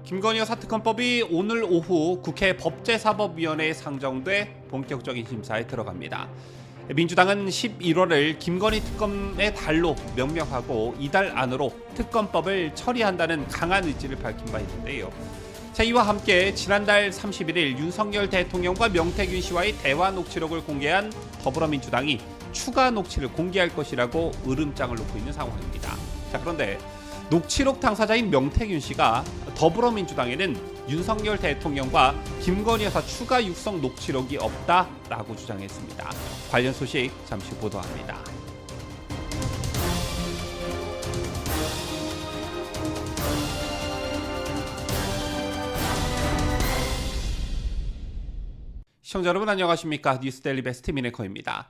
김건희 여사 특검법이 오늘 오후 국회 법제사법위원회에 상정돼 본격적인 심사에 들어갑니다. 민주당은 11월을 김건희 특검의 달로 명명하고 이달 안으로 특검법을 처리한다는 강한 의지를 밝힌 바 있는데요. 이와 함께 지난달 31일 윤석열 대통령과 명태균 씨와의 대화 녹취록을 공개한 더불어민주당이 추가 녹취를 공개할 것이라고 으름장을 놓고 있는 상황입니다. 그런데 녹취록 당사자인 명태균 씨가 더불어민주당에는 윤석열 대통령과 김건희 여사 추가 육성 녹취록이 없다라고 주장했습니다. 관련 소식 잠시 보도합니다. 시청자 여러분 안녕하십니까? 뉴스데일리 베스트 미네커입니다.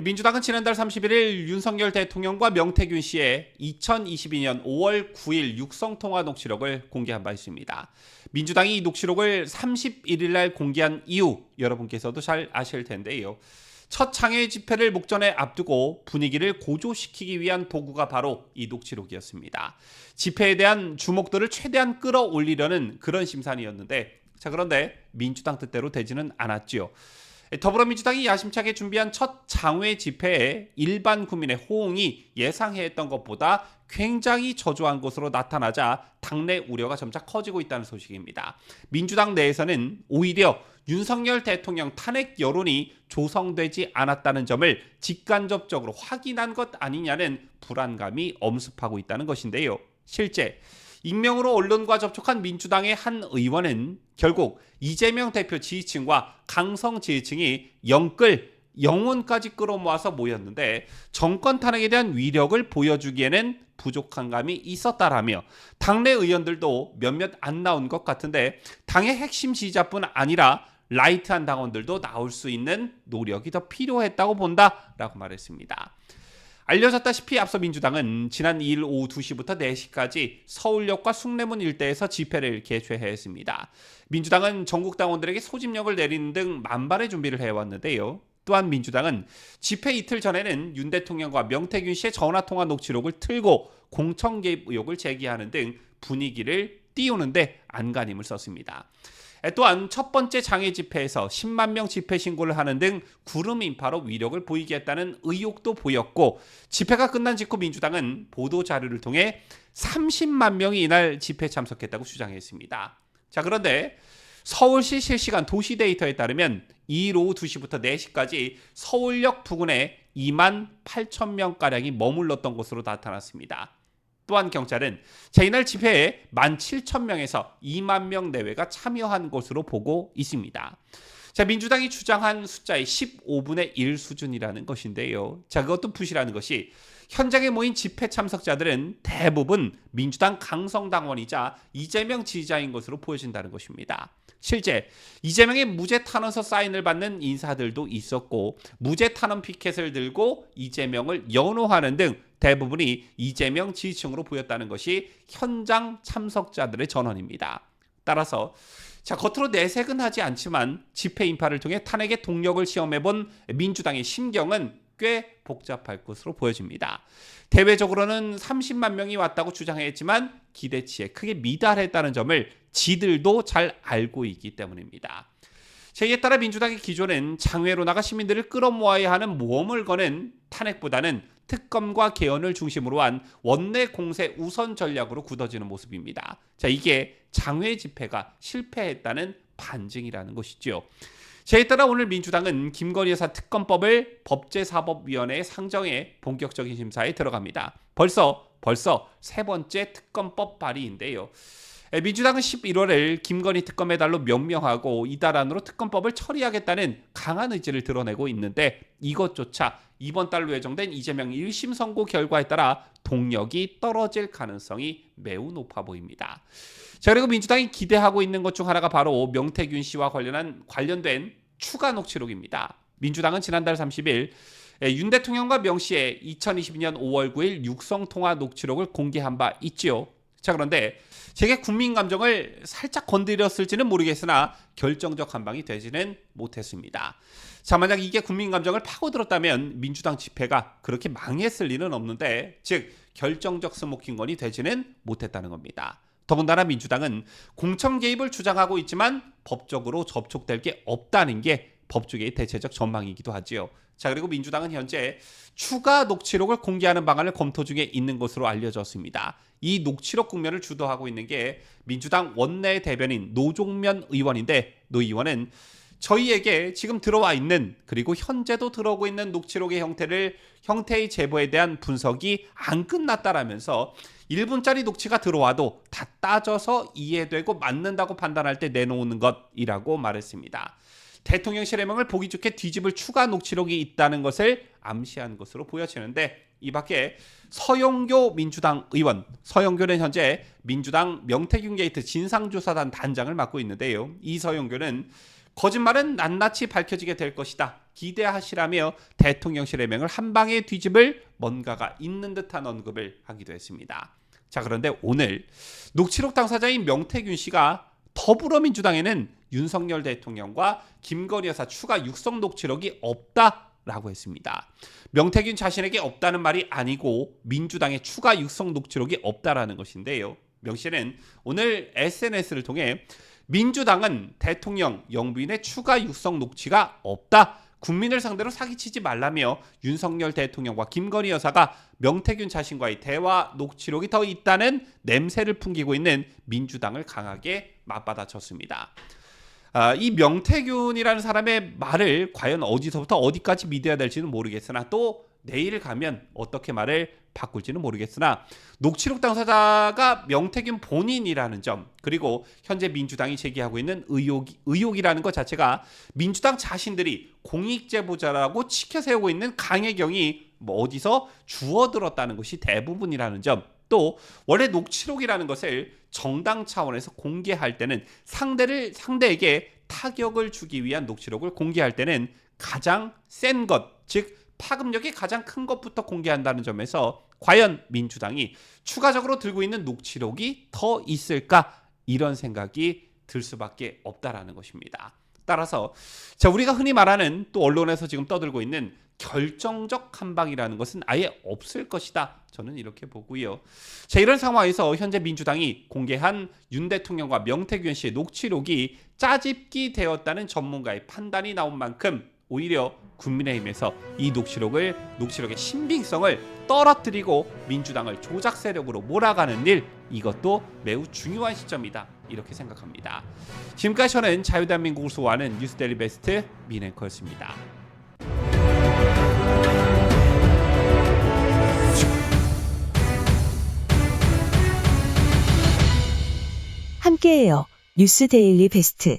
민주당은 지난달 31일 윤석열 대통령과 명태균 씨의 2022년 5월 9일 육성통화 녹취록을 공개한 바 있습니다. 민주당이 이 녹취록을 31일 날 공개한 이유 여러분께서도 잘 아실 텐데요. 첫 장외 집회를 목전에 앞두고 분위기를 고조시키기 위한 도구가 바로 이 녹취록이었습니다. 집회에 대한 주목도를 최대한 끌어올리려는 그런 심산이었는데 그런데 민주당 뜻대로 되지는 않았지요. 더불어민주당이 야심차게 준비한 첫 장외 집회에 일반 국민의 호응이 예상했던 것보다 굉장히 저조한 것으로 나타나자 당내 우려가 점차 커지고 있다는 소식입니다. 민주당 내에서는 오히려 윤석열 대통령 탄핵 여론이 조성되지 않았다는 점을 직간접적으로 확인한 것 아니냐는 불안감이 엄습하고 있다는 것인데요. 실제 익명으로 언론과 접촉한 민주당의 한 의원은 결국 이재명 대표 지지층과 강성 지지층이 영혼까지 끌어모아서 모였는데 정권 탄핵에 대한 위력을 보여주기에는 부족한 감이 있었다라며 당내 의원들도 몇몇 안 나온 것 같은데 당의 핵심 지지자뿐 아니라 라이트한 당원들도 나올 수 있는 노력이 더 필요했다고 본다라고 말했습니다. 알려졌다시피 앞서 민주당은 지난 2일 오후 2시부터 4시까지 서울역과 숭례문 일대에서 집회를 개최했습니다. 민주당은 전국 당원들에게 소집력을 내리는 등 만반의 준비를 해왔는데요. 또한 민주당은 집회 이틀 전에는 윤 대통령과 명태균 씨의 전화통화 녹취록을 틀고 공천 개입 의혹을 제기하는 등 분위기를 띄우는데 안간힘을 썼습니다. 또한 첫 번째 장외 집회에서 10만 명 집회 신고를 하는 등 구름 인파로 위력을 보이겠다는 의혹도 보였고 집회가 끝난 직후 민주당은 보도자료를 통해 30만 명이 이날 집회에 참석했다고 주장했습니다. 그런데 서울시 실시간 도시 데이터에 따르면 2일 오후 2시부터 4시까지 서울역 부근에 2만 8천 명가량이 머물렀던 것으로 나타났습니다. 또한 경찰은 이날 집회에 17,000명에서 2만 명 내외가 참여한 것으로 보고 있습니다. 민주당이 주장한 숫자의 15분의 1 수준이라는 것인데요. 그것도 부실하는 것이 현장에 모인 집회 참석자들은 대부분 민주당 강성당원이자 이재명 지지자인 것으로 보여진다는 것입니다. 실제 이재명의 무죄 탄원서 사인을 받는 인사들도 있었고 무죄 탄원 피켓을 들고 이재명을 연호하는 등 대부분이 이재명 지지층으로 보였다는 것이 현장 참석자들의 전언입니다. 따라서 겉으로 내색은 하지 않지만 집회 인파를 통해 탄핵의 동력을 시험해본 민주당의 심경은 꽤 복잡할 것으로 보여집니다. 대외적으로는 30만 명이 왔다고 주장했지만 기대치에 크게 미달했다는 점을 지들도 잘 알고 있기 때문입니다. 이에 따라 민주당의 기조는 장외로 나가 시민들을 끌어모아야 하는 모험을 거는 탄핵보다는 특검과 개헌을 중심으로 한 원내 공세 우선 전략으로 굳어지는 모습입니다. 이게 장외 집회가 실패했다는 반증이라는 것이죠. 이에 따라 오늘 민주당은 김건희 여사 특검법을 법제사법위원회에 상정해 본격적인 심사에 들어갑니다. 벌써 세 번째 특검법 발의인데요. 민주당은 11월을 김건희 특검의 달로 명명하고 이달 안으로 특검법을 처리하겠다는 강한 의지를 드러내고 있는데 이것조차 이번 달로 예정된 이재명 1심 선고 결과에 따라 동력이 떨어질 가능성이 매우 높아 보입니다. 그리고 민주당이 기대하고 있는 것 중 하나가 바로 명태균 씨와 관련된 추가 녹취록입니다. 민주당은 지난달 30일 윤 대통령과 명 씨의 2022년 5월 9일 육성통화 녹취록을 공개한 바 있지요. 그런데 제게 국민 감정을 살짝 건드렸을지는 모르겠으나 결정적 한방이 되지는 못했습니다. 만약 이게 국민 감정을 파고들었다면 민주당 집회가 그렇게 망했을 리는 없는데 결정적 스모킹건이 되지는 못했다는 겁니다. 더군다나 민주당은 공천 개입을 주장하고 있지만 법적으로 접촉될 게 없다는 게 법조계의 대체적 전망이기도 하지요. 자, 그리고 민주당은 현재 추가 녹취록을 공개하는 방안을 검토 중에 있는 것으로 알려졌습니다. 이 녹취록 국면을 주도하고 있는 게 민주당 원내 대변인 노종면 의원인데, 노 의원은 저희에게 지금 들어와 있는, 그리고 현재도 들어오고 있는 녹취록의 형태의 제보에 대한 분석이 안 끝났다라면서 1분짜리 녹취가 들어와도 다 따져서 이해되고 맞는다고 판단할 때 내놓는 것이라고 말했습니다. 대통령실의 명을 보기 좋게 뒤집을 추가 녹취록이 있다는 것을 암시한 것으로 보여지는데, 이 밖에 서영교 민주당 의원, 서영교는 현재 민주당 명태균 게이트 진상조사단 단장을 맡고 있는데요. 이 서영교는 거짓말은 낱낱이 밝혀지게 될 것이다, 기대하시라며 대통령실의 명을 한 방에 뒤집을 뭔가가 있는 듯한 언급을 하기도 했습니다. 자, 그런데 오늘 녹취록 당사자인 명태균 씨가 더불어민주당에는 윤석열 대통령과 김건희 여사 추가 육성 녹취록이 없다라고 했습니다. 명태균 자신에게 없다는 말이 아니고 민주당의 추가 육성 녹취록이 없다라는 것인데요. 명 씨는 오늘 SNS를 통해 민주당은 대통령 영부인의 추가 육성 녹취가 없다, 국민을 상대로 사기치지 말라며 윤석열 대통령과 김건희 여사가 명태균 자신과의 대화 녹취록이 더 있다는 냄새를 풍기고 있는 민주당을 강하게 맞받아쳤습니다. 이 명태균이라는 사람의 말을 과연 어디서부터 어디까지 믿어야 될지는 모르겠으나, 또 내일 가면 어떻게 말을 바꿀지는 모르겠으나, 녹취록 당사자가 명태균 본인이라는 점, 그리고 현재 민주당이 제기하고 있는 의혹이라는 것 자체가 민주당 자신들이 공익제보자라고 치켜세우고 있는 강혜경이 어디서 주워들었다는 것이 대부분이라는 점, 또 원래 녹취록이라는 것을 정당 차원에서 공개할 때는 상대에게 타격을 주기 위한 녹취록을 공개할 때는 가장 센 것, 즉 파급력이 가장 큰 것부터 공개한다는 점에서 과연 민주당이 추가적으로 들고 있는 녹취록이 더 있을까, 이런 생각이 들 수밖에 없다라는 것입니다. 따라서 우리가 흔히 말하는, 또 언론에서 지금 떠들고 있는 결정적 한방이라는 것은 아예 없을 것이다, 저는 이렇게 보고요. 이런 상황에서 현재 민주당이 공개한 윤 대통령과 명태균 씨의 녹취록이 짜집기 되었다는 전문가의 판단이 나온 만큼 오히려 국민의힘에서 이 녹취록의 신빙성을 떨어뜨리고 민주당을 조작 세력으로 몰아가는 일, 이것도 매우 중요한 시점이다, 이렇게 생각합니다. 지금까지 저는 자유대한민국을 수호하는 뉴스데일리 베스트 민앵커였습니다. 함께해요. 뉴스데일리 베스트.